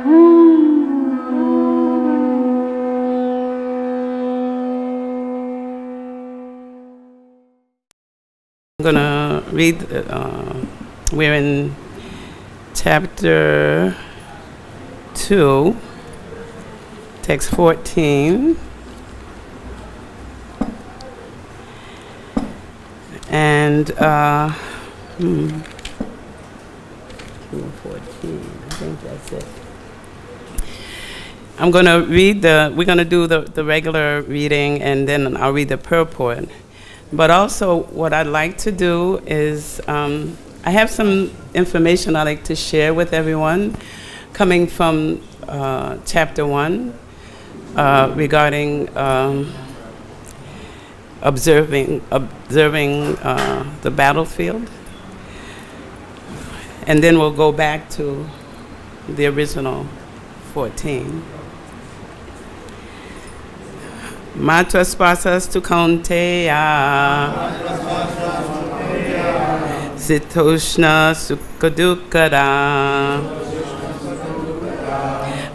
I'm going to read, we're in chapter 2, text 14. And 14, I think that's it. I'm going to read we're going to do the regular reading, and then I'll read the purport. But also what I'd like to do is, I have some information I'd like to share with everyone coming from chapter 1 regarding observing the battlefield. And then we'll go back to the original 14. Matra spasas tu kaunteya Sitoshna sukadukara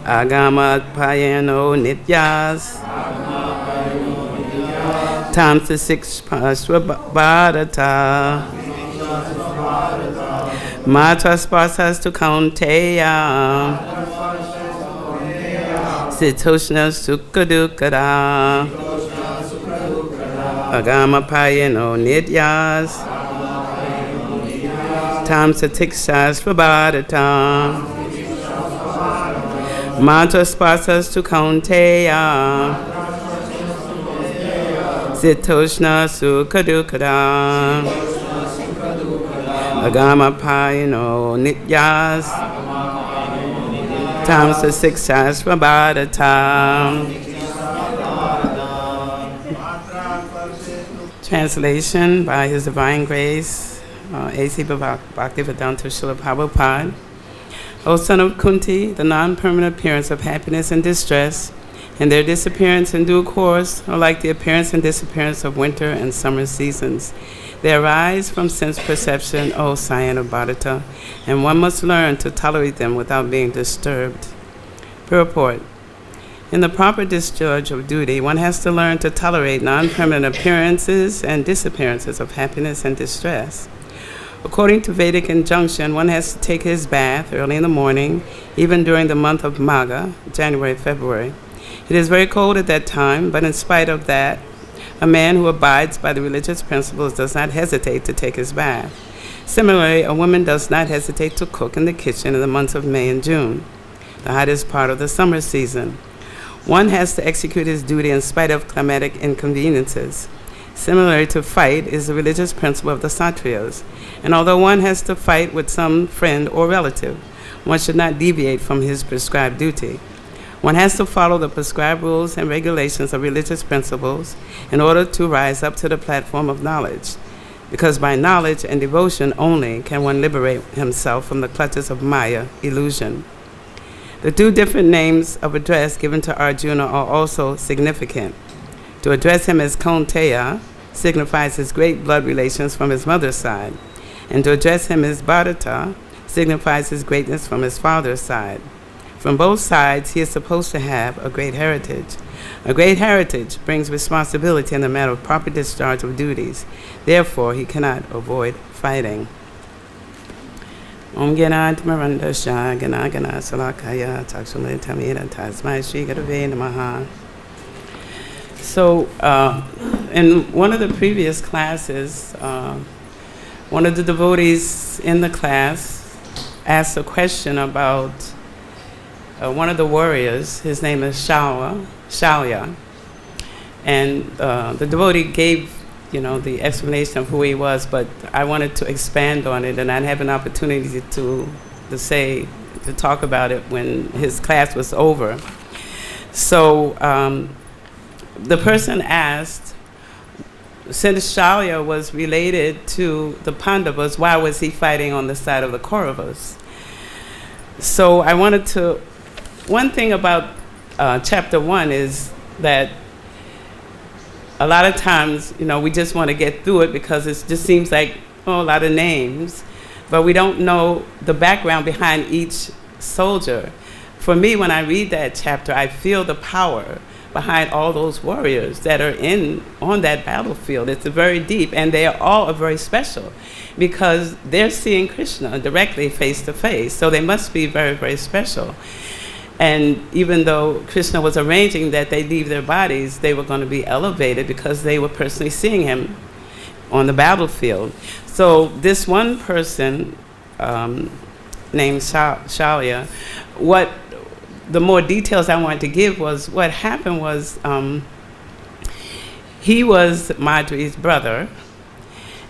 Agamat payano nityas Tamsa six paswabhadata Matra spasas tu kaunteya Sitoshna sukadukara Agama payano nityas Tamsa tiksas vabhadata Mantra spasas tu kaunteya Sitoshna sukadukara Agama payano nityas Tamsa siksas vabhadata. Translation by His Divine Grace, A.C. Bhakti-Vedanta Srila Prabhupada. O son of Kunti, the non-permanent appearance of happiness and distress, and their disappearance in due course are like the appearance and disappearance of winter and summer seasons. They arise from sense perception, O scion of Bharata, and one must learn to tolerate them without being disturbed. Purport. In the proper discharge of duty, one has to learn to tolerate non-permanent appearances and disappearances of happiness and distress. According to Vedic injunction, one has to take his bath early in the morning, even during the month of Magha, January, February. It is very cold at that time, but in spite of that, a man who abides by the religious principles does not hesitate to take his bath. Similarly, a woman does not hesitate to cook in the kitchen in the months of May and June, the hottest part of the summer season. One has to execute his duty in spite of climatic inconveniences. Similar to fight is the religious principle of the Kshatriyas, and although one has to fight with some friend or relative, one should not deviate from his prescribed duty. One has to follow the prescribed rules and regulations of religious principles in order to rise up to the platform of knowledge, because by knowledge and devotion only can one liberate himself from the clutches of Maya, illusion. The two different names of address given to Arjuna are also significant. To address him as Kaunteya signifies his great blood relations from his mother's side, and to address him as Bharata signifies his greatness from his father's side. From both sides, he is supposed to have a great heritage. A great heritage brings responsibility in the matter of proper discharge of duties. Therefore, he cannot avoid fighting. Om Gyanat Marandasha Gana Gana Salakaya Takshula Tamira Tasmai Shri Gurave Namaha. So, in one of the previous classes, one of the devotees in the class asked a question about one of the warriors. His name is Shalya. And the devotee gave the explanation of who he was, but I wanted to expand on it, and I'd have an opportunity to talk about it when his class was over. So the person asked, since Shalya was related to the Pandavas, why was he fighting on the side of the Kauravas? So I wanted to, one thing about chapter 1 is that a lot of times, we just want to get through it because it just seems like a lot of names, but we don't know the background behind each soldier. for me, when I read that chapter, I feel the power behind all those warriors that are on that battlefield. It's very deep, and they are all very special because they're seeing Krishna directly face to face. So they must be very, very special. And even though Krishna was arranging that they leave their bodies, they were going to be elevated because they were personally seeing him on the battlefield. So this one person named Shalya, the more details I wanted to give was what happened was he was Madri's brother,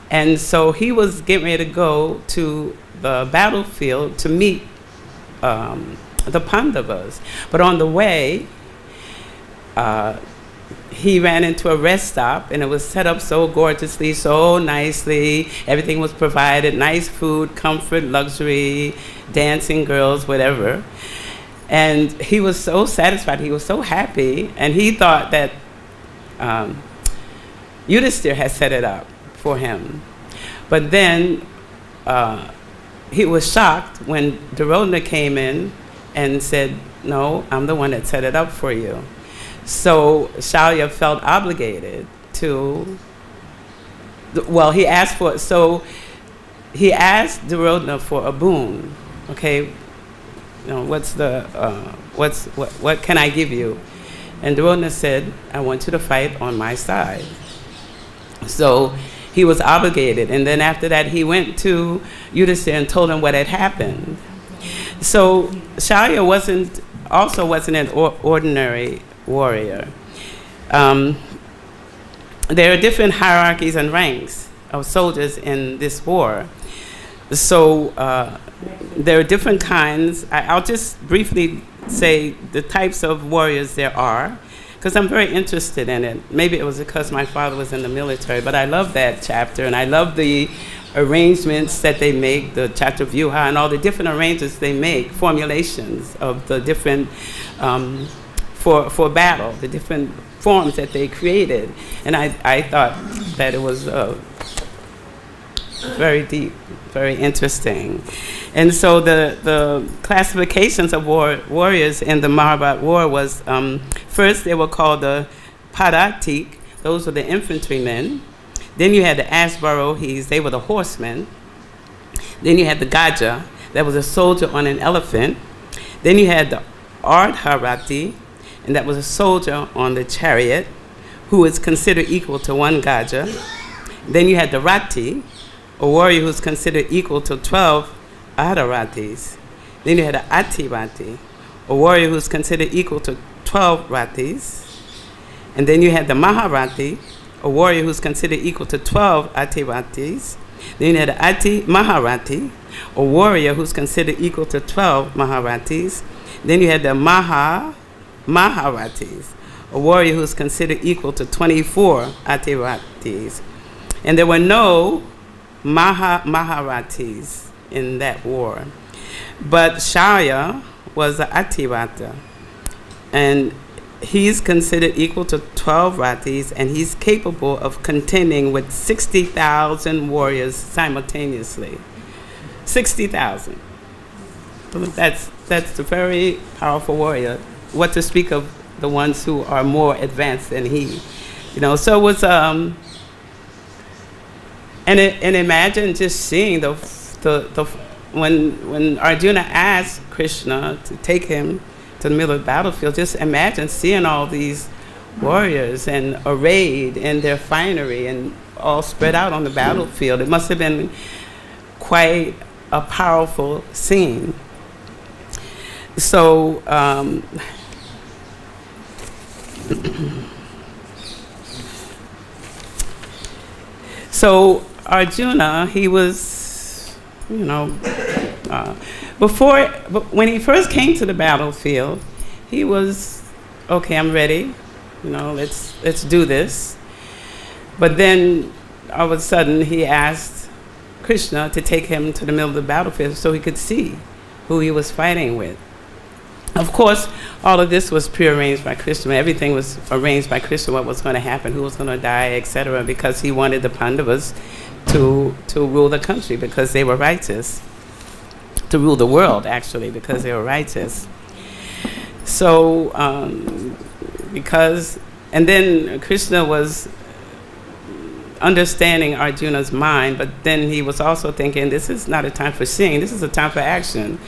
and so he was getting ready to go to the battlefield to meet the Pandavas. But on the way, he ran into a rest stop, and it was set up so gorgeously, so nicely. Everything was provided, nice food, comfort, luxury, dancing girls, whatever. And he was so satisfied, he was so happy, and he thought that Yudhisthira had set it up for him. But then he was shocked when Duryodhana came in and said, "No, I'm the one that set it up for you." So Shalya felt obligated to, he asked Duryodhana for a boon, okay? What can I give you? And Duryodhana said, "I want you to fight on my side." So he was obligated, and then after that he went to Yudhisthira and told him what had happened. So Shalya wasn't an ordinary warrior. There are different hierarchies and ranks of soldiers in this war. So there are different kinds. I'll just briefly say the types of warriors there are, because I'm very interested in it. Maybe it was because my father was in the military, but I love that chapter, and I love the arrangements that they make, the Chaturvyuha, and all the different arrangements they make, formulations of the different, for battle, the different forms that they created. And I thought that it was very deep, very interesting. And so the classifications of warriors in the Mahabharata war was, first they were called the Padatik, those were the infantrymen. Then you had the Ashvarohis, they were the horsemen. Then you had the Gaja, that was a soldier on an elephant. Then you had the Ardharati, and that was a soldier on the chariot, who is considered equal to one Gaja. Then you had the Rati, a warrior who's considered equal to 12 Adharatis. Then you had the Atirati, a warrior who's considered equal to 12 Ratis. And then you had the Maharati, a warrior who's considered equal to 12 Atiratis. Then you had the Ati Maharati, a warrior who's considered equal to 12 Maharatis. Then you had the Maharatis, a warrior who's considered equal to 24 Atiratis. And there were no Maharatis in that war. But Shalya was an Atirata, and he's considered equal to 12 Ratis, and he's capable of contending with 60,000 warriors simultaneously. 60,000. That's a very powerful warrior. What to speak of the ones who are more advanced than he. So it was, and imagine just seeing when Arjuna asked Krishna to take him to the middle of the battlefield, just imagine seeing all these warriors and arrayed in their finery and all spread out on the battlefield. It must have been quite a powerful scene. So, so Arjuna, he was, when he first came to the battlefield, he was, okay, I'm ready, let's do this. But then all of a sudden he asked Krishna to take him to the middle of the battlefield so he could see who he was fighting with. Of course, all of this was prearranged by Krishna. Everything was arranged by Krishna, what was going to happen, who was going to die, etc., because he wanted the Pandavas to rule the country because they were righteous. To rule the world, actually, because they were righteous. So and then Krishna was understanding Arjuna's mind, but then he was also thinking, this is not a time for seeing, this is a time for action.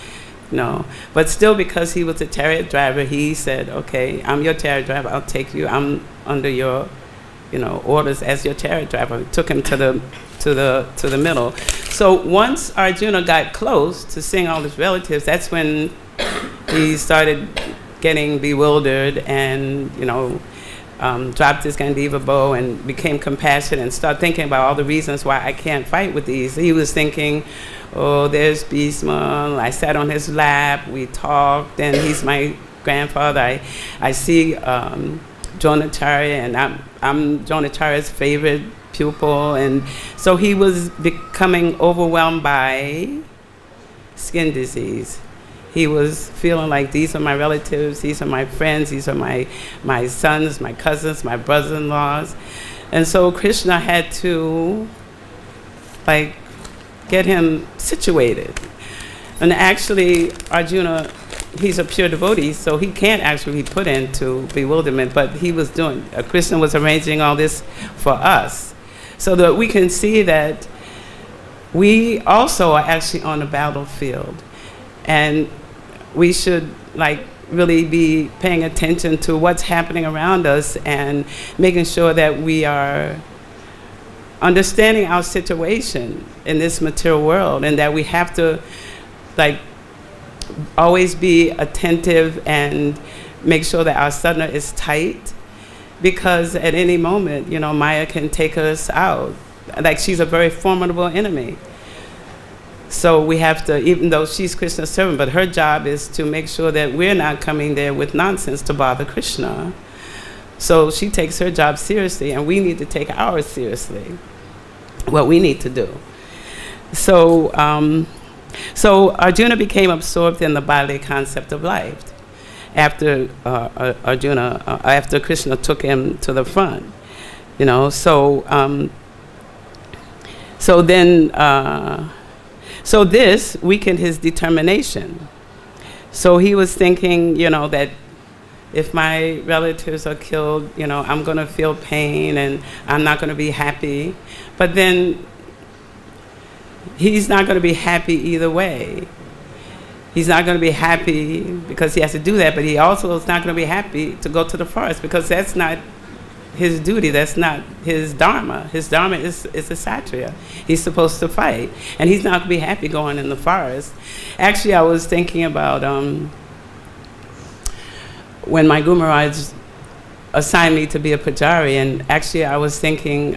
No, but still, because he was a chariot driver, he said, okay, I'm your chariot driver, I'll take you, I'm under your orders as your chariot driver. Took him to the middle. So once Arjuna got close to seeing all his relatives, that's when he started getting bewildered and dropped his Gandiva bow and became compassionate and started thinking about all the reasons why I can't fight with these. He was thinking, oh, there's Bhisma, I sat on his lap, we talked, and he's my grandfather. I see Dronacharya, and I'm Dronacharya's favorite pupil. And so he was becoming overwhelmed by skin disease. He was feeling like, these are my relatives, these are my friends, these are my sons, my cousins, my brothers-in-laws. And so Krishna had to get him situated. And actually Arjuna, he's a pure devotee, so he can't actually be put into bewilderment, but Krishna was arranging all this for us so that we can see that we also are actually on the battlefield. And we should really be paying attention to what's happening around us and making sure that we are understanding our situation in this material world, and that we have to always be attentive and make sure that our sadhana is tight, because at any moment, Maya can take us out. She's a very formidable enemy. So we have to, even though she's Krishna's servant, but her job is to make sure that we're not coming there with nonsense to bother Krishna. So she takes her job seriously, and we need to take ours seriously, what we need to do. So Arjuna became absorbed in the bodily concept of life after after Krishna took him to the front, So this weakened his determination. So he was thinking, that if my relatives are killed, I'm going to feel pain and I'm not going to be happy. But then he's not going to be happy either way. He's not going to be happy because he has to do that, but he also is not going to be happy to go to the forest, because that's not his duty, that's not his dharma. His dharma is a satriya. He's supposed to fight, and he's not going to be happy going in the forest. Actually, I was thinking about when my Guru Maharaj assigned me to be a pujari, and actually I was thinking,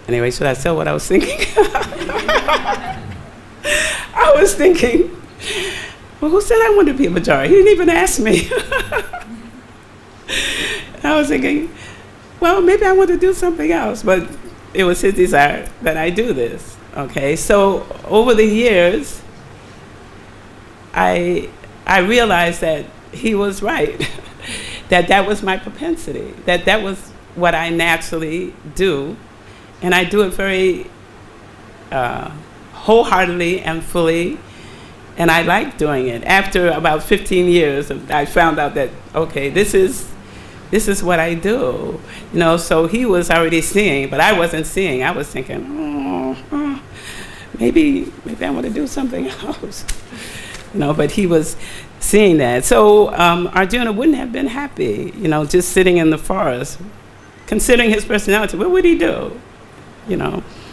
anyway, should I say what I was thinking? I was thinking, well, who said I wanted to be a pujari? He didn't even ask me. I was thinking, well, maybe I want to do something else, but it was his desire that I do this. Okay, so over the years, I realized that he was right, that was my propensity, that was what I naturally do, and I do it very wholeheartedly and fully, and I like doing it. After about 15 years, I found out that, okay, this is what I do. So he was already seeing, but I wasn't seeing. I was thinking, maybe I want to do something else. But he was seeing that. So Arjuna wouldn't have been happy, just sitting in the forest. Considering his personality, what would he do?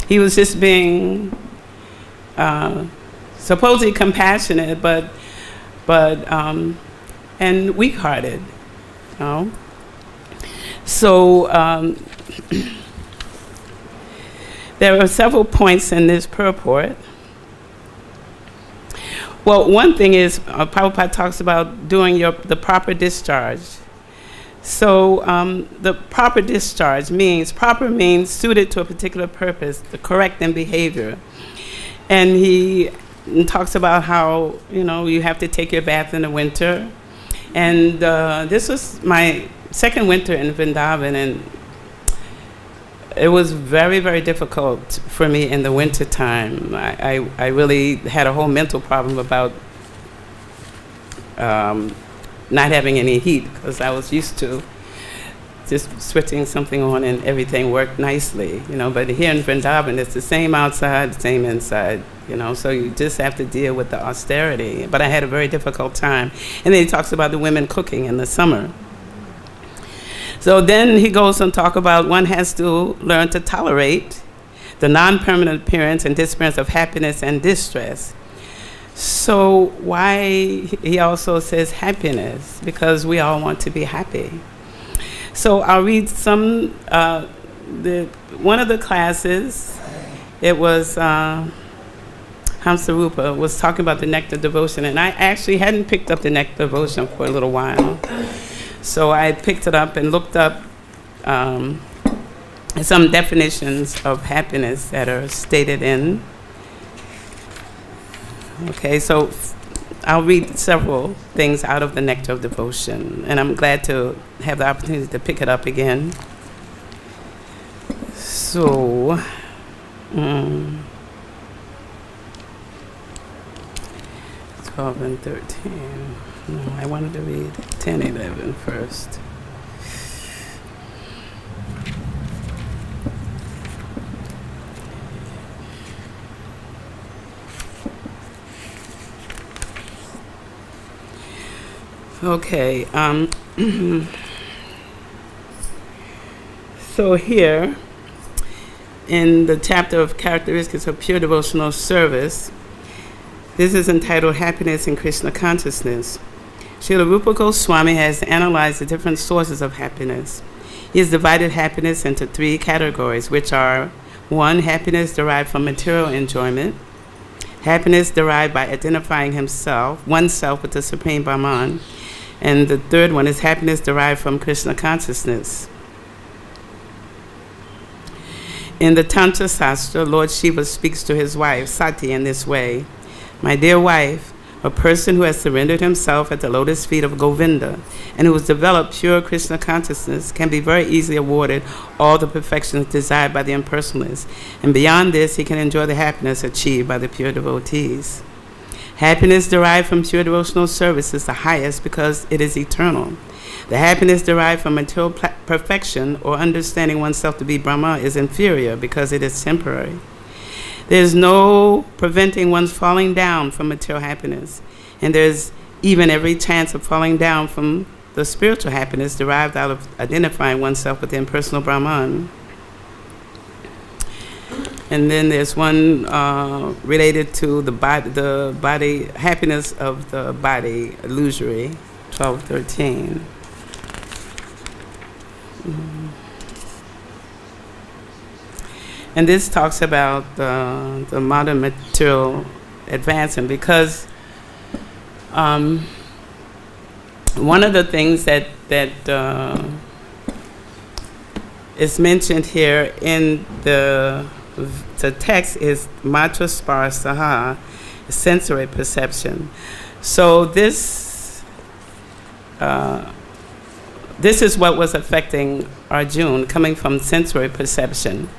He was just being supposedly compassionate, but and weak-hearted. So there are several points in this purport. Well, one thing is, Prabhupada talks about doing the proper discharge. So the proper discharge means suited to a particular purpose, the correct in behavior. And he talks about how, you have to take your bath in the winter. And this was my second winter in Vrindavan, and it was very, very difficult for me in the winter time. I really had a whole mental problem about not having any heat, because I was used to just switching something on and everything worked nicely, But here in Vrindavan, it's the same outside, same inside, So you just have to deal with the austerity. But I had a very difficult time. And then he talks about the women cooking in the summer. So then he goes on to talk about one has to learn to tolerate the non-permanent appearance and disappearance of happiness and distress. So why he also says happiness? Because we all want to be happy. So I'll read some, one of the classes, it was Hamsarupa was talking about the nectar devotion, and I actually hadn't picked up the nectar devotion for a little while. So I picked it up and looked up some definitions of happiness that are stated in. Okay, so I'll read several things out of the Nectar of Devotion, and I'm glad to have the opportunity to pick it up again. So, 12 and 13. No, I wanted to read 10, 11 first. Okay, so here in the chapter of characteristics of pure devotional service, this is entitled Happiness in Krishna Consciousness. Srila Rupa Goswami has analyzed the different sources of happiness. He has divided happiness into three categories, which are 1, happiness derived from material enjoyment, happiness derived by identifying oneself with the Supreme Brahman, and the third one is happiness derived from Krishna consciousness. In the Tantra Sastra, Lord Shiva speaks to his wife, Sati, in this way: "My dear wife, a person who has surrendered himself at the lotus feet of Govinda and who has developed pure Krishna consciousness can be very easily awarded all the perfections desired by the impersonalists, and beyond this he can enjoy the happiness achieved by the pure devotees. Happiness derived from pure devotional service is the highest because it is eternal. The happiness derived from material perfection or understanding oneself to be Brahma is inferior because it is temporary. There is no preventing one's falling down from material happiness, and there's even every chance of falling down from the spiritual happiness derived out of identifying oneself with the impersonal Brahman." And then there's one related to the body, happiness of the body, illusory, 12:13. And this talks about the modern material advancement, because one of the things that is mentioned here in the text is matra sparasaha, sensory perception. So this is what was affecting Arjuna, coming from sensory perception.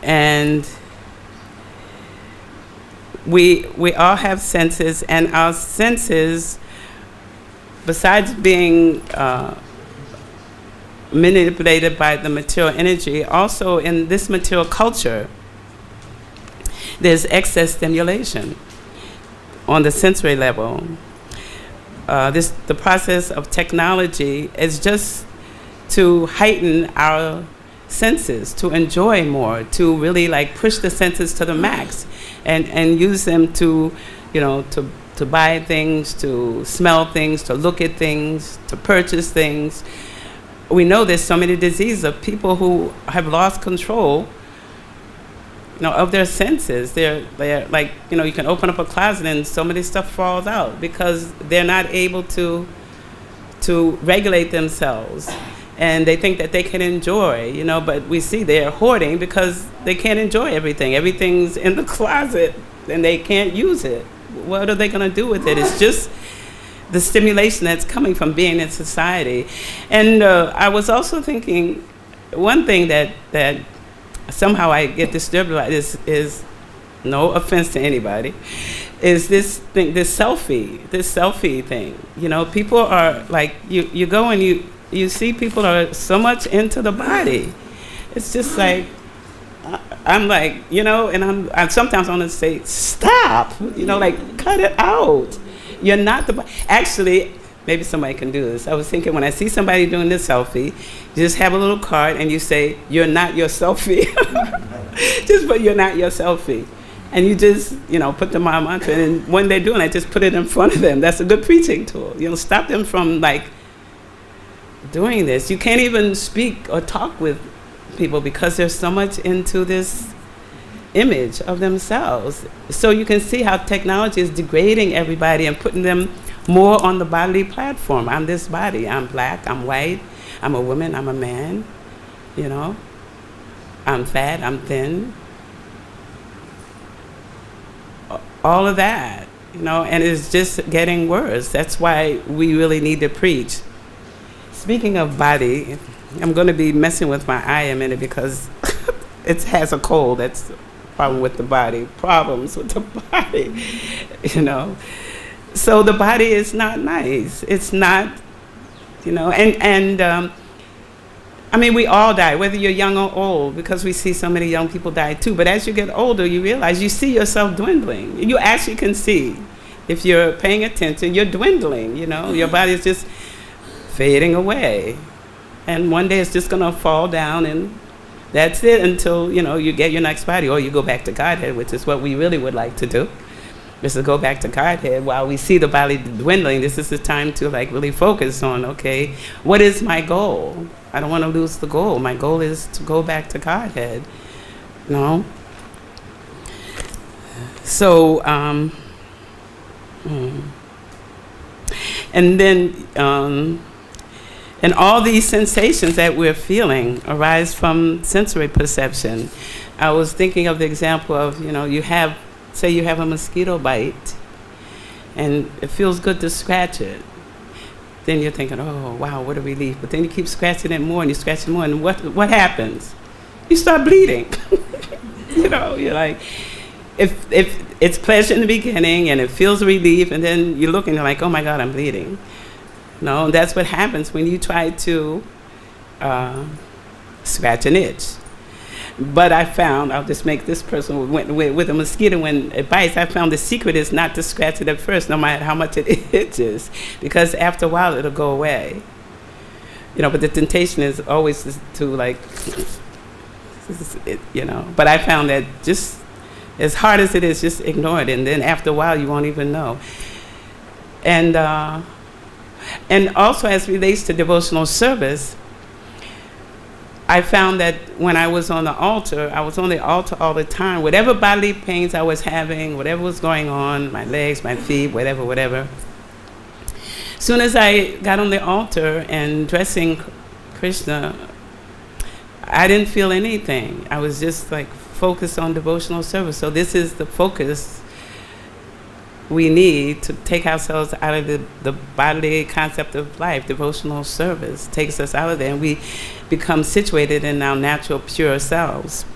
And we all have senses, and our senses, besides being manipulated by the material energy, also in this material culture, there's excess stimulation on the sensory level. The process of technology is just to heighten our senses, to enjoy more, to really push the senses to the max, and use them to buy things, to smell things, to look at things, to purchase things. We know there's so many diseases of people who have lost control, of their senses. They're you can open up a closet and so many stuff falls out because they're not able to regulate themselves. And they think that they can enjoy, but we see they're hoarding because they can't enjoy everything. Everything's in the closet and they can't use it. What are they going to do with it? It's just the stimulation that's coming from being in society. And I was also thinking, one thing that somehow I get disturbed about is no offense to anybody, is this thing, this selfie thing. You know, people are like, you go and you see people are so much into the body. It's just like, I'm like, you know, and I sometimes want to say, stop, you know, like, cut it out. You're not the, actually, maybe somebody can do this. I was thinking when I see somebody doing this selfie, you just have a little card and you say, you're not your selfie. Just put, you're not your selfie. And you just, you know, put the mantra, and when they're doing it, just put it in front of them. That's a good preaching tool. You know, stop them from, like, doing this. You can't even speak or talk with people because they're so much into this image of themselves. So you can see how technology is degrading everybody and putting them more on the bodily platform. I'm this body. I'm black. I'm white. I'm a woman. I'm a man. You know, I'm fat. I'm thin. All of that, you know, and it's just getting worse. That's why we really need to preach. Speaking of body, I'm going to be messing with my eye a minute because it has a cold. That's a problem with the body. Problems with the body, you know. So the body is not nice. It's not, you know, and I mean, we all die, whether you're young or old, because we see so many young people die too. But as you get older, you realize you see yourself dwindling. You actually can see, if you're paying attention, you're dwindling, you know. Your body is just fading away. And one day it's just going to fall down, and that's it until, you know, you get your next body, or you go back to Godhead, which is what we really would like to do, is to go back to Godhead. While we see the body dwindling, this is the time to, like, really focus on, okay, what is my goal? I don't want to lose the goal. My goal is to go back to Godhead, you know? So, and then, and all these sensations that we're feeling arise from sensory perception. I was thinking of the example of, you know, you have, say you have a mosquito bite, and it feels good to scratch it. Then you're thinking, oh, wow, what a relief. But then you keep scratching it more, and you scratch it more, and what happens? You start bleeding. You know, you're like, if it's pleasure in the beginning, and it feels relief, and then you look and you're like, oh my God, I'm bleeding. No, that's what happens when you try to scratch an itch. But I found, I'll just make this person with a mosquito, when it bites, I found the secret is not to scratch it at first, no matter how much it itches, because after a while it'll go away. You know, but the temptation is always to, like, you know. But I found that just as hard as it is, just ignore it, and then after a while you won't even know. And also, as relates to devotional service, I found that when I was on the altar all the time. Whatever bodily pains I was having, whatever was going on, my legs, my feet, whatever. As soon as I got on the altar and dressing Krishna, I didn't feel anything. I was just, like, focused on devotional service. So this is the focus we need to take ourselves out of the bodily concept of life. Devotional service takes us out of there, and we become situated in our natural, pure selves.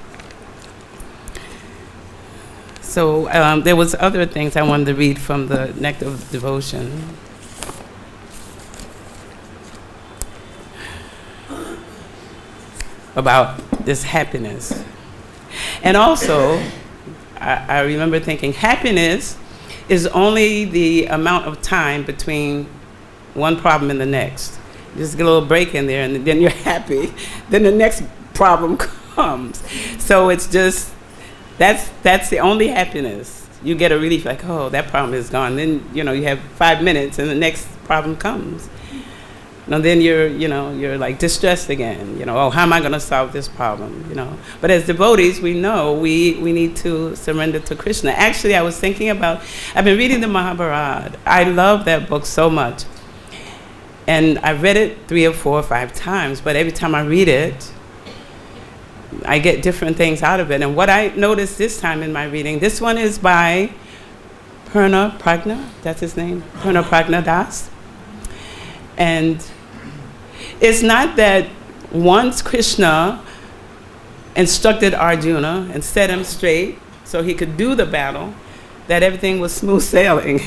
So there was other things I wanted to read from the Nectar of Devotion. About this happiness. And also, I remember thinking, happiness is only the amount of time between one problem and the next. Just get a little break in there, and then you're happy. Then the next problem comes. So it's just, that's the only happiness. You get a relief, like, oh, that problem is gone. Then, you know, you have 5 minutes, and the next problem comes. And then you're like distressed again. You know, oh, how am I going to solve this problem? You know, but as devotees, we know we need to surrender to Krishna. Actually, I was thinking about, I've been reading the Mahabharata. I love that book so much, and I've read it 3 or 4 or 5 times. But every time I read it, I get different things out of it. And what I noticed this time in my reading, this one is by Purna Prajna. That's his name, Purna Prajna Das. And it's not that once Krishna instructed Arjuna and set him straight so he could do the battle, that everything was smooth sailing,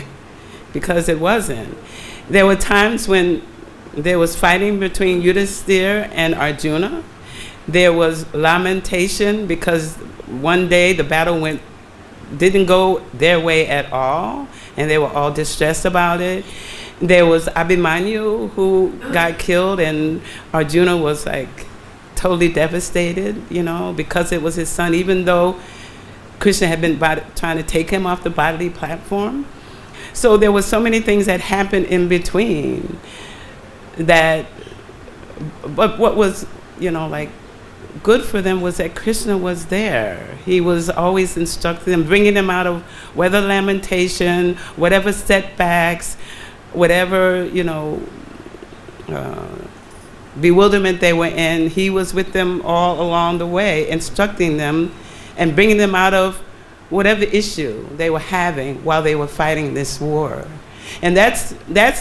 because it wasn't. There were times when there was fighting between Yudhisthira and Arjuna. There was lamentation because one day the battle didn't go their way at all, and they were all distressed about it. There was Abhimanyu who got killed, and Arjuna was like totally devastated, because it was his son, even though Krishna had been trying to take him off the bodily platform. So there were so many things that happened in between but what was, good for them was that Krishna was there. He was always instructing them, bringing them out of whether lamentation, whatever setbacks, whatever, bewilderment they were in. He was with them all along the way, instructing them and bringing them out of whatever issue they were having while they were fighting this war. And that's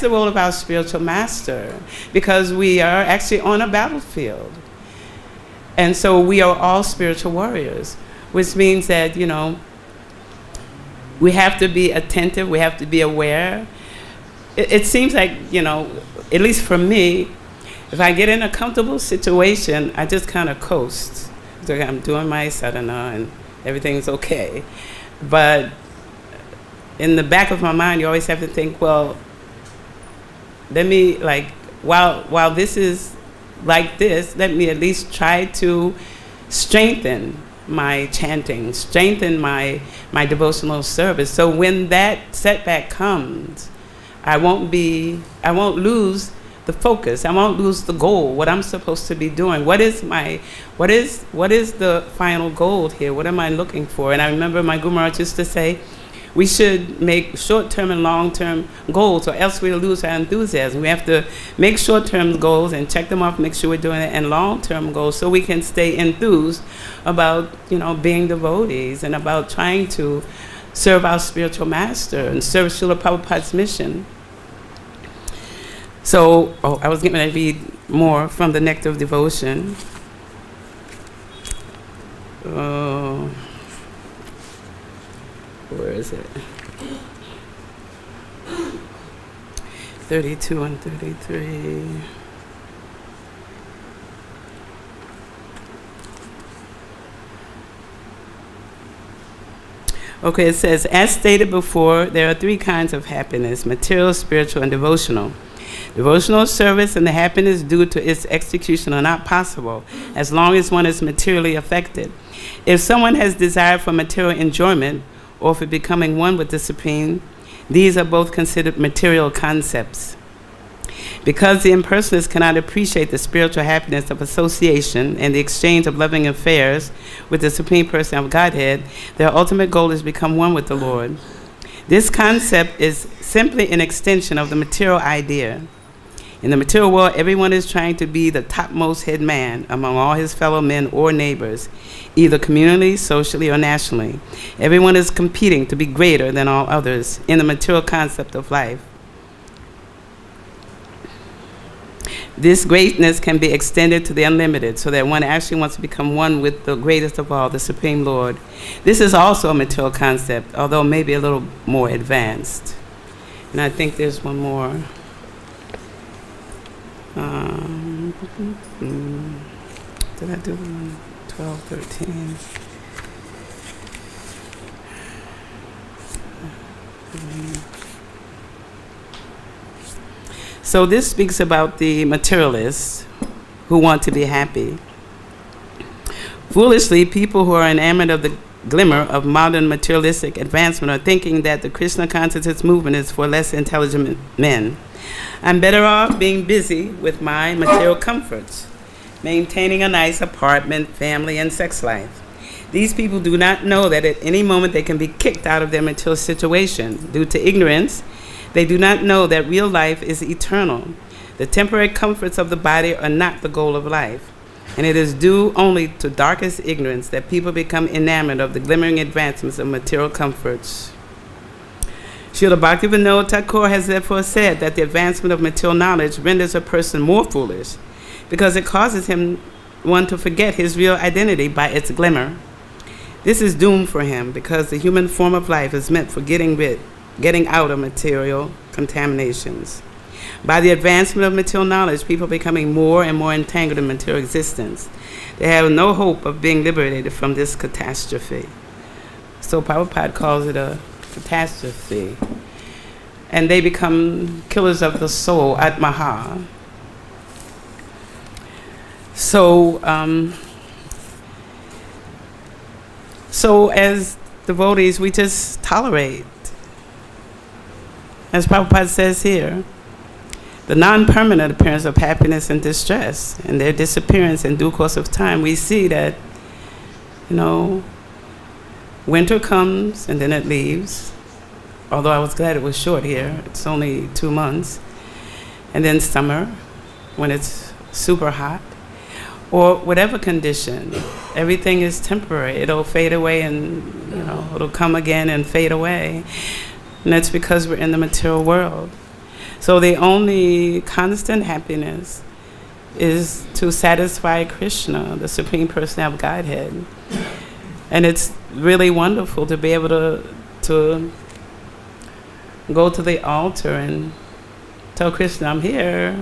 the role of our spiritual master, because we are actually on a battlefield. And so we are all spiritual warriors, which means that, we have to be attentive, we have to be aware. It seems like, at least for me, if I get in a comfortable situation, I just kind of coast. So I'm doing my sadhana and everything's okay. But in the back of my mind, you always have to think, well, let me, while this is like this, let me at least try to strengthen my chanting, strengthen my devotional service. So when that setback comes, I won't lose the focus. I won't lose the goal, what I'm supposed to be doing. What is the final goal here? What am I looking for? And I remember my Guru Maharaj used to say, we should make short-term and long-term goals, or else we'll lose our enthusiasm. We have to make short-term goals and check them off, make sure we're doing it, and long-term goals, so we can stay enthused about, being devotees and about trying to serve our spiritual master and serve Srila Prabhupada's mission. So, I was going to read more from the Nectar of Devotion. Where is it? 32 and 33. Okay, it says, as stated before, there are three kinds of happiness: material, spiritual, and devotional. Devotional service and the happiness due to its execution are not possible as long as one is materially affected. If someone has desire for material enjoyment, or for becoming one with the Supreme, these are both considered material concepts. Because the impersonalists cannot appreciate the spiritual happiness of association and the exchange of loving affairs with the Supreme Person of Godhead, their ultimate goal is to become one with the Lord. This concept is simply an extension of the material idea. In the material world, everyone is trying to be the topmost head man among all his fellow men or neighbors, either communally, socially, or nationally. Everyone is competing to be greater than all others in the material concept of life. This greatness can be extended to the unlimited, so that one actually wants to become one with the greatest of all, the Supreme Lord. This is also a material concept, although maybe a little more advanced. And I think there's one more. Did I do the one? 12, 13. So this speaks about the materialists who want to be happy. Foolishly, people who are enamored of the glimmer of modern materialistic advancement are thinking that the Krishna consciousness movement is for less intelligent men. I'm better off being busy with my material comforts, maintaining a nice apartment, family, and sex life. These people do not know that at any moment they can be kicked out of their material situation. Due to ignorance, they do not know that real life is eternal. The temporary comforts of the body are not the goal of life. And it is due only to darkest ignorance that people become enamored of the glimmering advancements of material comforts. Srila Bhaktivinoda Thakur has therefore said that the advancement of material knowledge renders a person more foolish, because it causes one to forget his real identity by its glimmer. This is doomed for him because the human form of life is meant for getting out of material contaminations. By the advancement of material knowledge, people are becoming more and more entangled in material existence. They have no hope of being liberated from this catastrophe. So Prabhupada calls it a catastrophe. And they become killers of the soul, Atmaha. So as devotees, we just tolerate. As Prabhupada says here, the non-permanent appearance of happiness and distress and their disappearance in due course of time, we see that, winter comes and then it leaves. Although I was glad it was short here. It's only 2 months. And then summer, when it's super hot. Or whatever condition, everything is temporary. It'll fade away and, it'll come again and fade away. And that's because we're in the material world. So the only constant happiness is to satisfy Krishna, the Supreme Personality of Godhead. And it's really wonderful to be able to go to the altar and tell Krishna, I'm here.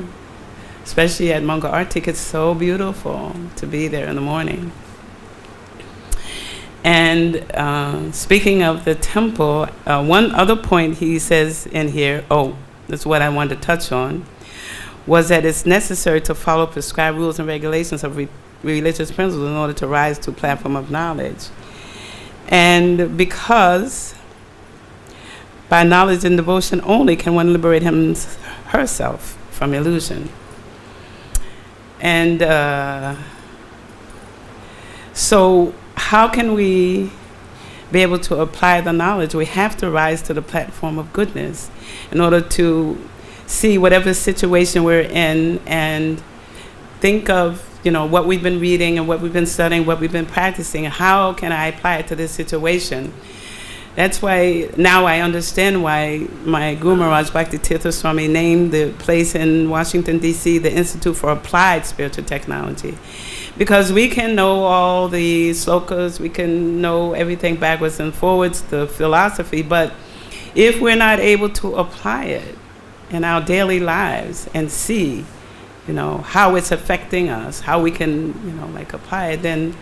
Especially at Manga Artik, it's so beautiful to be there in the morning. And speaking of the temple, one other point he says in here, that's what I wanted to touch on, was that it's necessary to follow prescribed rules and regulations of religious principles in order to rise to a platform of knowledge. And because by knowledge and devotion only can one liberate herself from illusion. And so how can we be able to apply the knowledge? We have to rise to the platform of goodness in order to see whatever situation we're in and think of, what we've been reading and what we've been studying, what we've been practicing. How can I apply it to this situation? That's why now I understand why my Guru Maharaj Bhakti Tirtha Swami named the place in Washington, D.C. the Institute for Applied Spiritual Technology. Because we can know all the slokas, we can know everything backwards and forwards, the philosophy, but if we're not able to apply it in our daily lives and see, how it's affecting us, how we can, apply it, then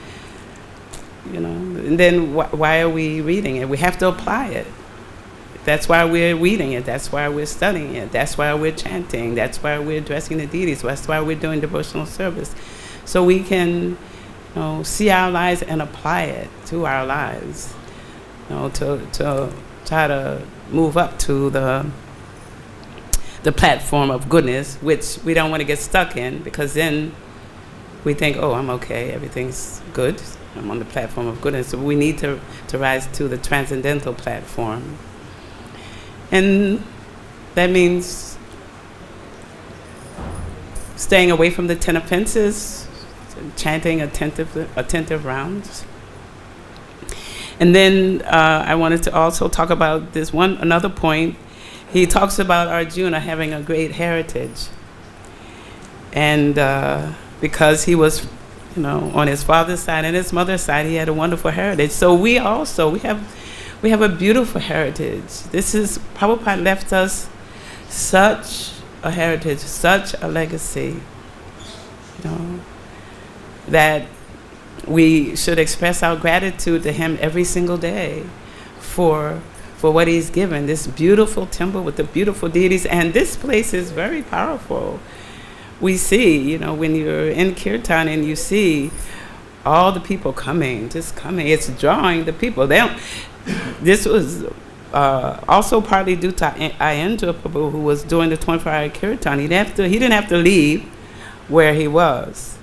and then why are we reading it? We have to apply it. That's why we're reading it. That's why we're studying it. That's why we're chanting. That's why we're addressing the deities. That's why we're doing devotional service. So we can see our lives and apply it to our lives, to try to move up to the platform of goodness, which we don't want to get stuck in, because then we think, I'm okay, everything's good. I'm on the platform of goodness. So we need to rise to the transcendental platform. And that means staying away from the 10 offenses, chanting attentive rounds. And then I wanted to also talk about another point. He talks about Arjuna having a great heritage. And because he was on his father's side and his mother's side, he had a wonderful heritage. So we have a beautiful heritage. Prabhupada left us such a heritage, such a legacy, that we should express our gratitude to him every single day for what he's given. This beautiful temple with the beautiful deities, and this place is very powerful. We see, when you're in Kirtan and you see all the people coming, it's drawing the people. This was also partly due to Ayendra Prabhu, who was doing the 24-hour Kirtan. He didn't have to leave where he was.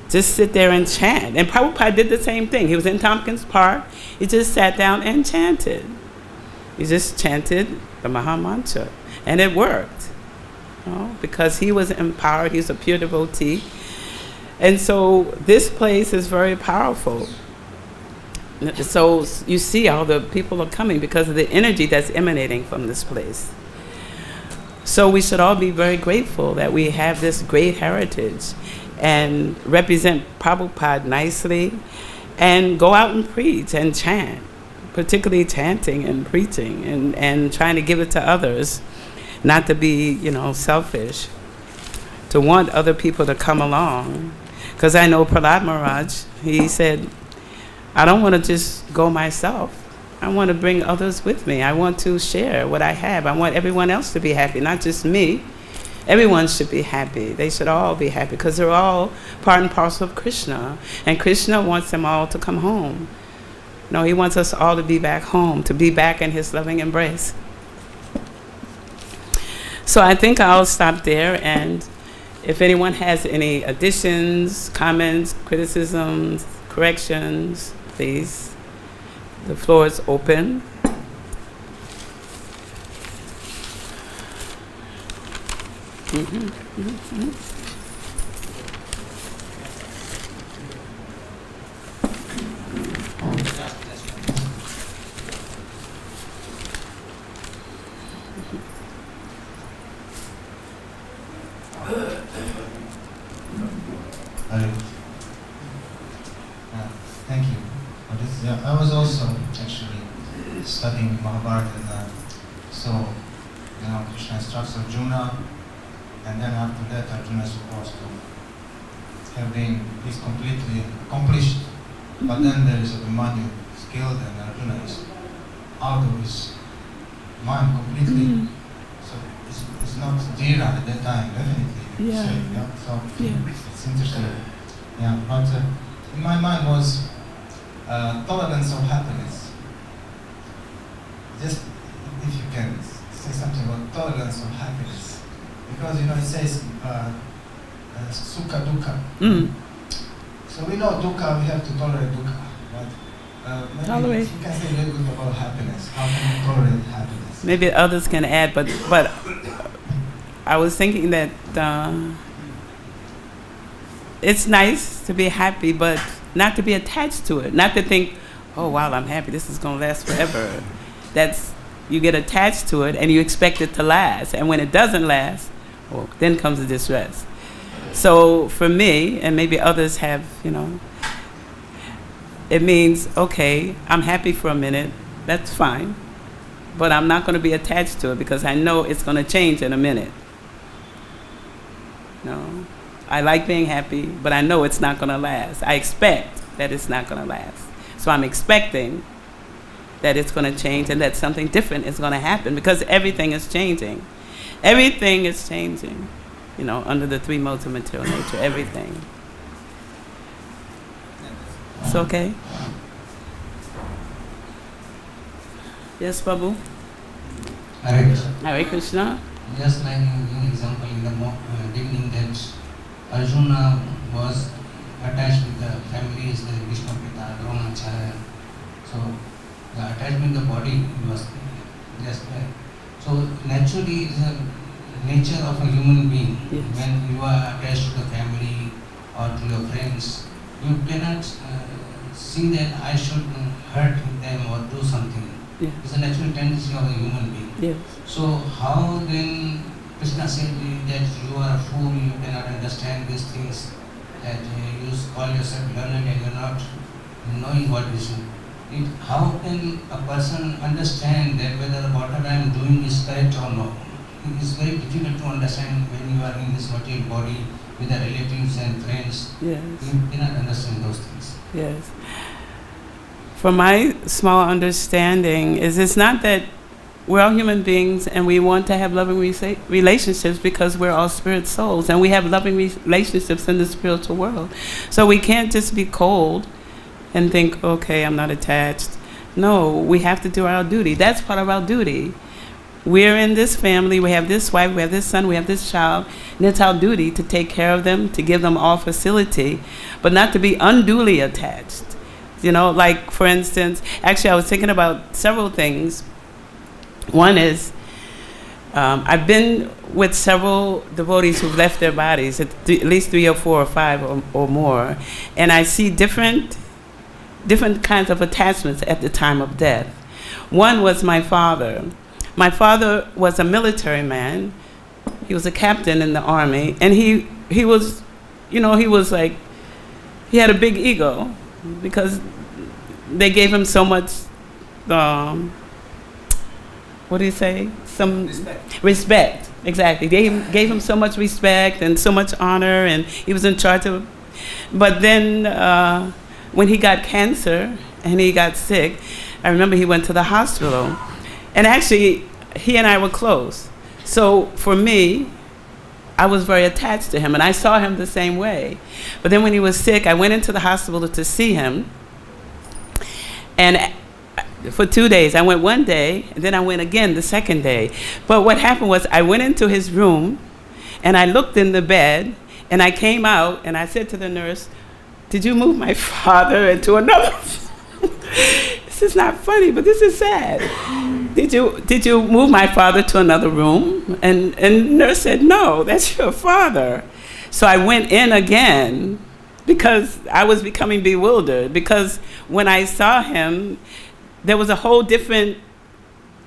Just sit there and chant. And Prabhupada did the same thing. He was in Tompkins Park. He just sat down and chanted. He just chanted the Maha Mantra. And it worked. Because he was empowered. He's a pure devotee. And so this place is very powerful. So you see all the people are coming because of the energy that's emanating from this place. So we should all be very grateful that we have this great heritage and represent Prabhupada nicely and go out and preach and chant, particularly chanting and preaching and trying to give it to others, not to be, selfish, to want other people to come along. Because I know Prahlad Maharaj, he said, I don't want to just go myself. I want to bring others with me. I want to share what I have. I want everyone else to be happy, not just me. Everyone should be happy. They should all be happy because they're all part and parcel of Krishna. And Krishna wants them all to come home. No, he wants us all to be back home, to be back in his loving embrace. So I think I'll stop there, and if anyone has any additions, comments, criticisms, corrections, please, the floor is open. Thank you for this. Yeah, I was also actually studying Bhagavad-Gita. So, Krishna instructs Arjuna, and then after that Arjuna is supposed to have been, he's completely accomplished, but then there is a Abhimanyu skilled, and Arjuna is out of his mind completely. So it's not Dhira at that time, definitely. Yeah. Say, yeah. So Yeah. it's interesting. Yeah, but in my mind was tolerance of happiness. Just if you can say something about tolerance of happiness, because it says sukha dukkha. So we know dukkha, we have to tolerate dukkha, but maybe Tolerate. you can say a little bit about happiness. How can you tolerate happiness? Maybe others can add, but I was thinking that it's nice to be happy, but not to be attached to it. Not to think, oh wow, I'm happy, this is going to last forever. You get attached to it and you expect it to last. And when it doesn't last, then comes the distress. So for me, and maybe others have, it means, okay, I'm happy for a minute, that's fine. But I'm not going to be attached to it because I know it's going to change in a minute. No. I like being happy, but I know it's not going to last. I expect that it's not going to last. So I'm expecting that it's going to change and that something different is going to happen because everything is changing. Everything is changing, under the three modes of material nature, everything. It's okay? Yes, Babu? Hare Krishna. Just like you gave an example in the beginning that Arjuna was attached with the families, the Vishnu Pita, Dronacharya. So the attachment of the body was just there. So naturally it's a nature of a human being. Yes. When you are attached to the family or to your friends, you cannot see that I should hurt them or do something. Yeah. It's a natural tendency of a human being. Yes. So how then Krishna said that you are a fool, you cannot understand these things, that you call yourself learned and you are not knowing what is it. How can a person understand that whether what I am doing is correct or not? It is very difficult to understand when you are in this material body with the relatives and friends. Yes. You cannot understand those things. Yes. From my small understanding, it's not that we're all human beings and we want to have loving relationships because we're all spirit souls and we have loving relationships in the spiritual world. So we can't just be cold and think, okay, I'm not attached. No, we have to do our duty. That's part of our duty. We're in this family, we have this wife, we have this son, we have this child, and it's our duty to take care of them, to give them all facility, but not to be unduly attached. Like for instance, actually I was thinking about several things. One is, I've been with several devotees who've left their bodies, at least 3 or 4 or 5 or more, and I see different kinds of attachments at the time of death. One was my father. My father was a military man. He was a captain in the army, and he was, he was like, he had a big ego. because they gave him so much, what do you say? Some respect. Exactly. They gave him so much respect and so much honor, and he was in charge of. But then when he got cancer and he got sick, I remember he went to the hospital. And actually, he and I were close. So for me, I was very attached to him, and I saw him the same way. But then when he was sick, I went into the hospital to see him. And for 2 days, I went one day, and then I went again the second day. But what happened was I went into his room, and I looked in the bed, and I came out, and I said to the nurse, "Did you move my father into another?" This is not funny, but this is sad. Did you move my father to another room? And the nurse said, "No, that's your father." So I went in again because I was becoming bewildered, because when I saw him, there was a whole different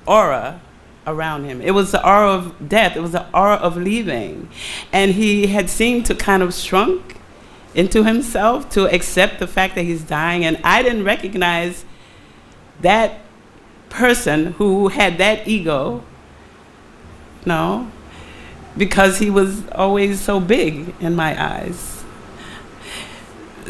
aura around him. It was the aura of death. It was the aura of leaving. And he had seemed to kind of shrunk into himself to accept the fact that he's dying. And I didn't recognize that person who had that ego, no, because he was always so big in my eyes.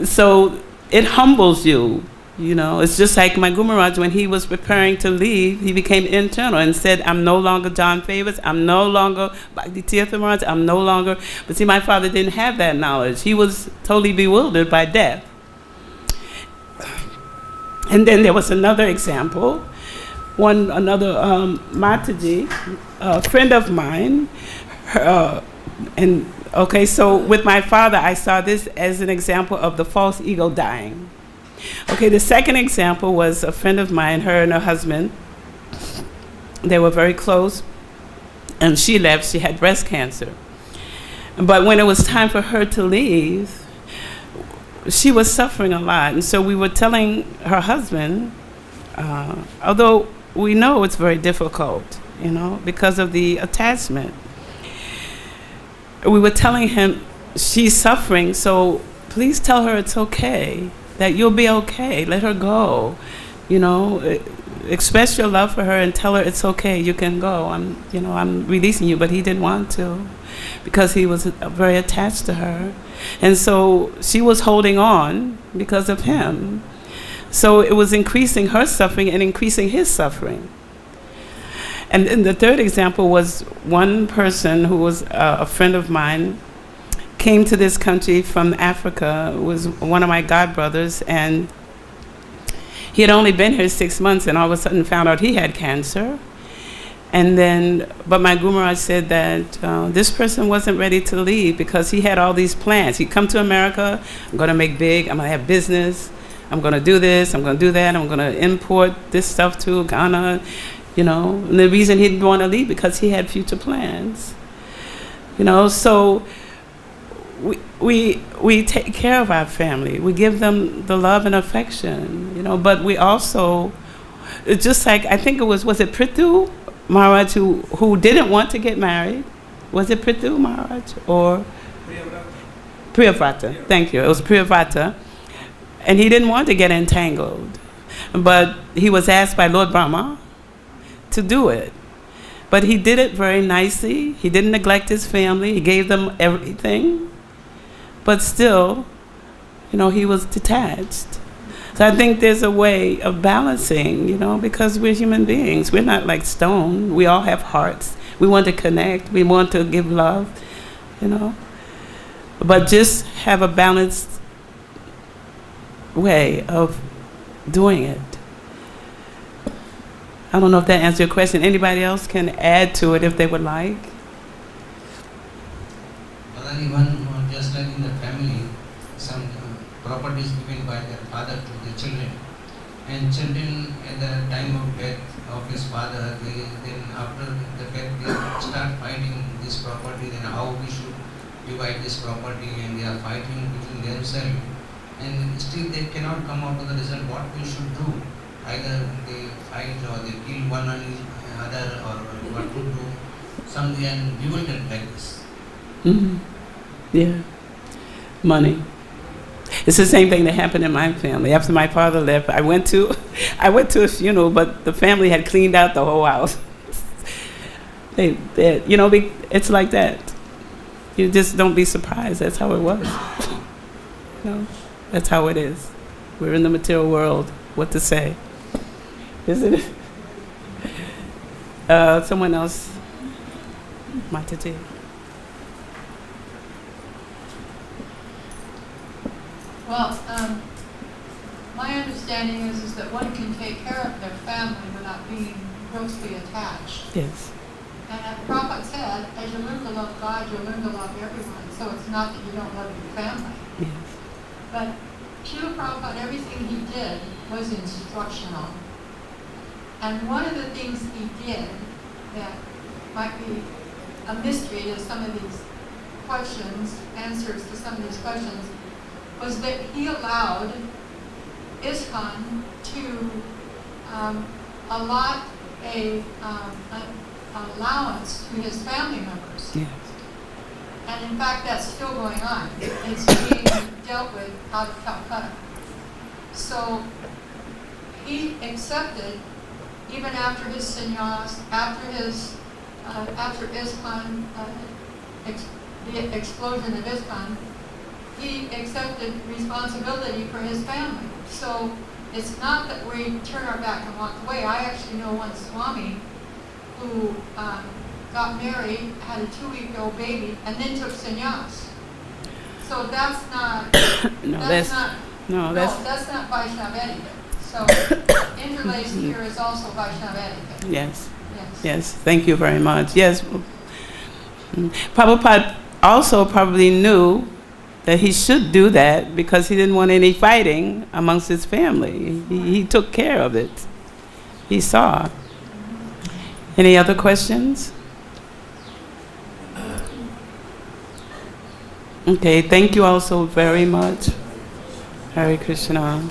So it humbles you. You know, it's just like my Guru Maharaj, when he was preparing to leave, he became internal and said, "I'm no longer John Favors, I'm no longer Bhakti Maharaj, I'm no longer..." But see, my father didn't have that knowledge. He was totally bewildered by death. And then there was another example. Another Mataji, a friend of mine, so with my father, I saw this as an example of the false ego dying. Okay, the second example was a friend of mine, her and her husband. They were very close, and she left. She had breast cancer. But when it was time for her to leave, she was suffering a lot. And so we were telling her husband, although we know it's very difficult, you know, because of the attachment. We were telling him, she's suffering, so please tell her it's okay, that you'll be okay. Let her go. You know, express your love for her and tell her it's okay. You can go. I'm releasing you. But he didn't want to, because he was very attached to her, and so she was holding on because of him. So it was increasing her suffering and increasing his suffering. And then the third example was one person who was a friend of mine, came to this country from Africa, was one of my godbrothers, and he had only been here 6 months, and all of a sudden found out he had cancer. And then, but my Guru Maharaj said that this person wasn't ready to leave because he had all these plans. He'd come to America, I'm going to make big, I'm going to have business, I'm going to do this, I'm going to do that, I'm going to import this stuff to Ghana, you know. And the reason he didn't want to leave because he had future plans, you know. So we take care of our family. We give them the love and affection, you know. But we also, it's just like, I think it was it Prithu Maharaj who didn't want to get married? Was it Prithu Maharaj or Priyavrata? Thank you. It was Priyavrata. And he didn't want to get entangled. But he was asked by Lord Brahma to do it. But he did it very nicely. He didn't neglect his family. He gave them everything. But still, you know, he was detached. So I think there's a way of balancing, you know, because we're human beings. We're not like stone. We all have hearts. We want to connect. We want to give love, you know. But just have a balanced way of doing it. I don't know if that answers your question. Anybody else can add to it if they would like. Well, even just like in the family, some property is given by their father to the children, and children at the time of death of his father, then after the death they start fighting this property, then how we should divide this property, and they are fighting between themselves, and still they cannot come out to the result what we should do. Either they fight or they kill one another, or what to do. Some they are bewildered like this. Mm-hmm. Yeah. Money. It's the same thing that happened in my family. After my father left, I went to a funeral, but the family had cleaned out the whole house. It's like that. You just don't be surprised. That's how it was. That's how it is. We're in the material world. What to say? Isn't it? Someone else. Mataji. Well, my understanding is that one can take care of their family without being grossly attached. Yes. And Prabhupada said, as you learn to love God, you learn to love everyone. So it's not that you don't love your family. Yes. But Srila Prabhupada, everything he did was instructional. And one of the things he did that might be a mystery to some of these questions, answers to some of these questions, was that he allowed ISKCON to allot an allowance to his family members. Yes. And in fact, that's still going on. It's being dealt with out of Calcutta. So he accepted, even after his sannyas, after ISKCON, the explosion of ISKCON, he accepted responsibility for his family. So it's not that we turn our back and walk away. I actually know one Swami who got married, had a 2-week-old baby, and then took sannyas. So that's not that's not Vaishnava etiquette. So interlaced here is also Vaishnava etiquette. Yes. Yes. Yes. Thank you very much. Yes. Prabhupada also probably knew that he should do that because he didn't want any fighting amongst his family. He took care of it. He saw. Any other questions? Okay, thank you all so very much. Hare Krishna.